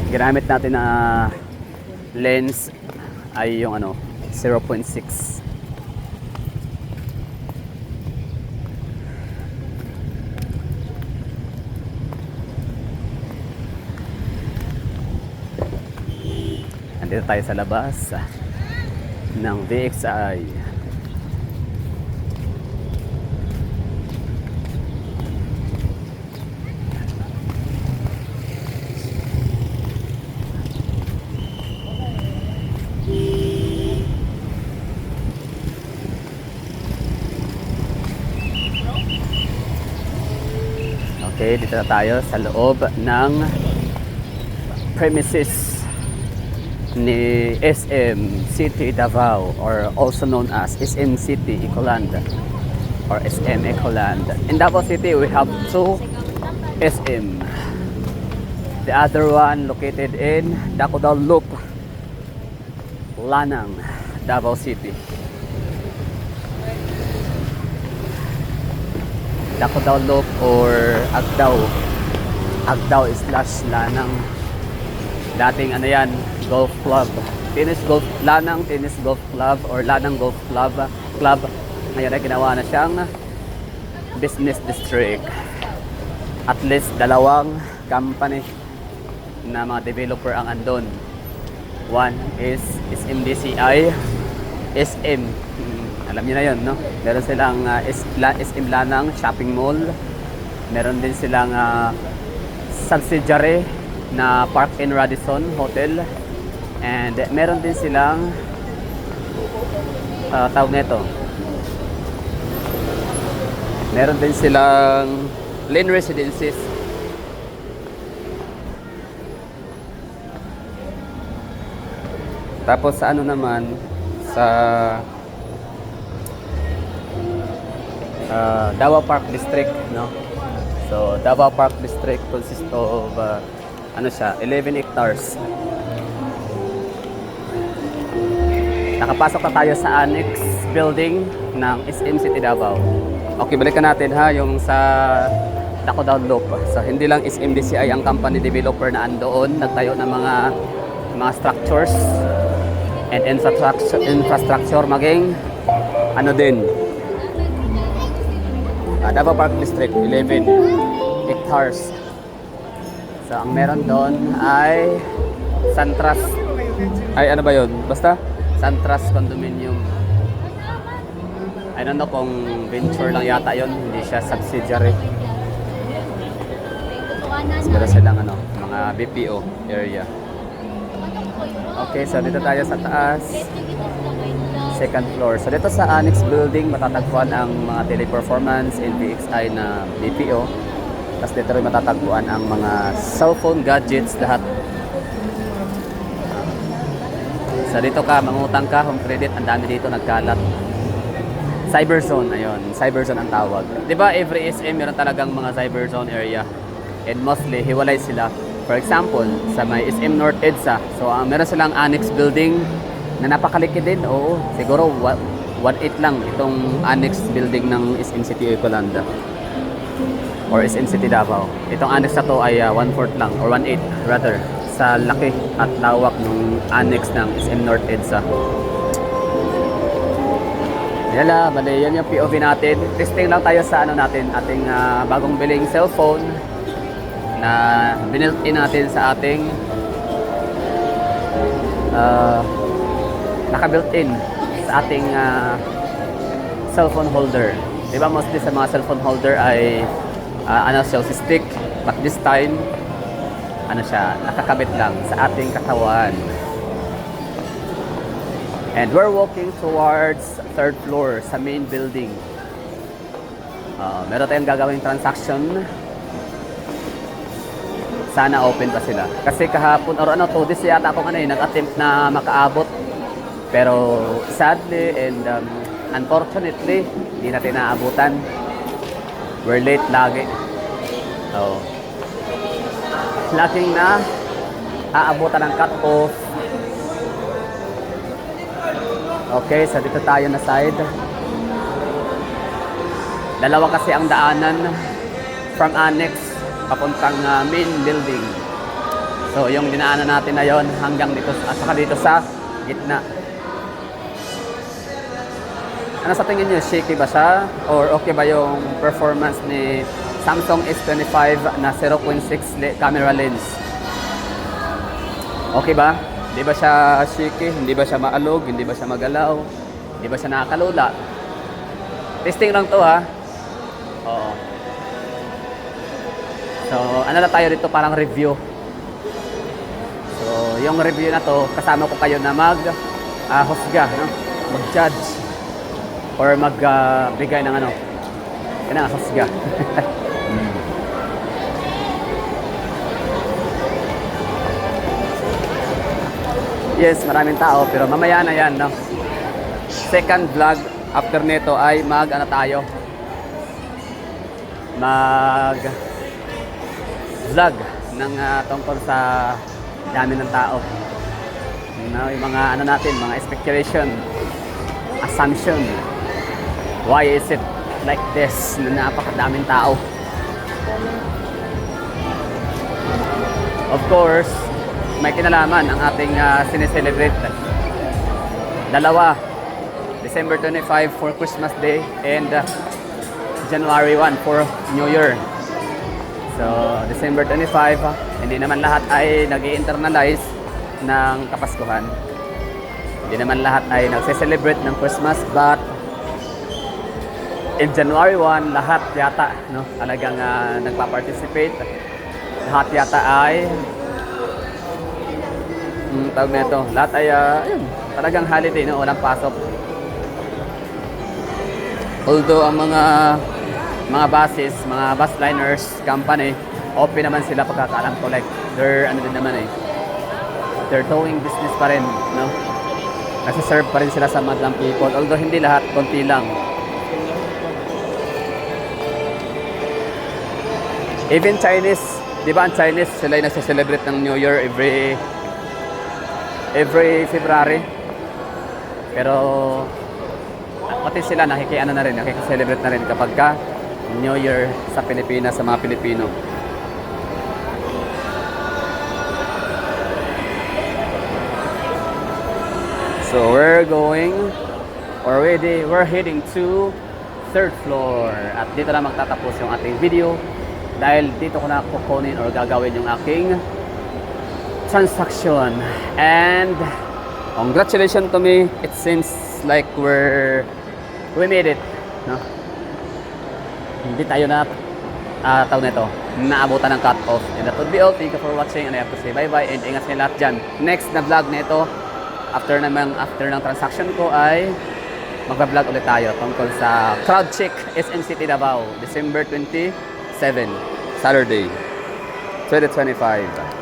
ginamit natin na lens ay yung ano 0.6. Andito tayo sa labas ng VXI. Okay, dito na tayo sa loob ng premises ni SM City Davao, or also known as SM City Ecoland or SM Ecoland. In Davao City, we have two SM. The other one located in Dakudao Loop, Lanang, Davao City. Dakudao Loop or Agdao slash Lanang. Dating ano yan, golf club. Lanang Tennis Golf Club or Lanang Golf Club. Ngayon ay ginawa na siyang business district. At least dalawang company na mga developer ang andon. One is SMDCI, SM. Alam niyo na yun, no? Meron silang SM Lanang Shopping Mall. Meron din silang subsidiary na Park in Radisson Hotel. And meron din silang tawag nito. Meron din silang Lane Residences. Tapos sa ano naman sa Davao Park District, no? So Davao Park District consists of ano siya, 11 hectares. Nakapasok na tayo sa annex building ng SM City Davao. Okay, balikan natin ha yung sa Dakudao Loop. So hindi lang SMDCI ang company developer na andoon, nagtayo ng mga structures and infrastructure maging ano din, Davao Park District, 11 hectares. So ang meron doon ay Santras, ay ano ba yun? Basta Santras Condominium. I don't know kung venture lang yata yun, hindi siya subsidiary. Meron silang ano, mga BPO area. Okay, so dito tayo sa taas, second floor. So dito sa annex building matatagpuan ang mga teleperformance and VXI na BPO. Tapos dito rin matatagpuan ang mga cellphone gadgets lahat. So dito ka, mangutang ka, home credit, ang dami dito nagkalat. Cyberzone, ayun, Cyberzone ang tawag. 'Di ba every SM meron talagang mga Cyberzone area. And mostly hiwalay sila. For example, sa may SM North EDSA. So meron silang annex building na napakalaki din. Oo, siguro 1/8 lang itong annex building ng SM City Ecoland or SM City Davao. Itong annex na to ay 1/4 lang or 1/8 rather sa laki at lawak ng annex ng SM North EDSA. Yala, bali yan yung POV natin. Testing lang tayo sa ano natin, ating bagong biling cellphone na binuilt-in natin sa ating naka-built-in sa ating cellphone holder. Diba mostly sa mga cellphone holder ay ano siya, stick, but this time ano siya, nakakabit lang sa ating katawan. And we're walking towards third floor sa main building. Meron tayong gagawing transaction. Sana open pa sila. Kasi kahapon or ano, 2 days yata akong nag-attempt na makaabot. Pero sadly and unfortunately, hindi natin naabutan. We're late lagi. So, laging na aabutan ng cut-off. Okay, so dito tayo na side. Dalawa kasi ang daanan from annex papuntang main building. So yung dinaanan natin na yon hanggang dito at saka dito sa gitna. Ano sa tingin niyo, shaky ba siya or okay ba yung performance ni Samsung S25 na 0.6 camera lens? Okay ba? Hindi ba siya shaky? Hindi ba siya maalog? Hindi ba siya magalaw? Hindi ba siya nakakalula? Testing lang to ha. Oo. So, ano na tayo dito, parang review. So, yung review na to, kasama ko kayo na husga, no? Mag-judge or magbigay ng ano. Yan ang husga. Yes, maraming tao pero mamaya na yan, no? Second vlog after nito ay ano tayo? Vlog ng tungkol sa dami ng tao. Yung mga ano natin, mga expectation, assumption. Why is it like this na napakadaming tao? Of course, may kinalaman ang ating sineselebrate. Dalawa, December 25 for Christmas Day and January 1 for New Year. So, December 25, hindi naman lahat ay nag-i-internalize ng Kapaskuhan. Hindi naman lahat ay nagse-celebrate ng Christmas, but in January 1, lahat yata, no, talagang nagpa-participate. Lahat yata ay tawag na ito, lahat ay ayun, talagang holiday, no, walang pasok. Although ang mga buses, mga bus liners company, open naman sila pagkakaalam ko, like they're ano din naman they're doing business pa rin, no? Nagsiserve pa rin sila sa madlang people, although hindi lahat, konti lang. Even Chinese, di ba ang Chinese, sila ay nagse-celebrate ng New Year every February. Pero pati sila nakikiano na rin, nakikiselebrate na rin kapag ka New Year sa Pilipinas, sa mga Pilipino. So we're heading to third floor. At dito na magtatapos yung ating video dahil dito ko na kukunin or gagawin yung aking transaction. And congratulations to me. It seems like we made it, no? Hindi tayo na tawag nito, naabutan ng cut-off. And that would be all. Thank you for watching and I have to say bye-bye and ingat kayo lahat dyan. Next na vlog nito, after ng transaction ko ay magba-vlog ulit tayo tungkol sa crowd check SM City Davao, December 27, Saturday, 2025.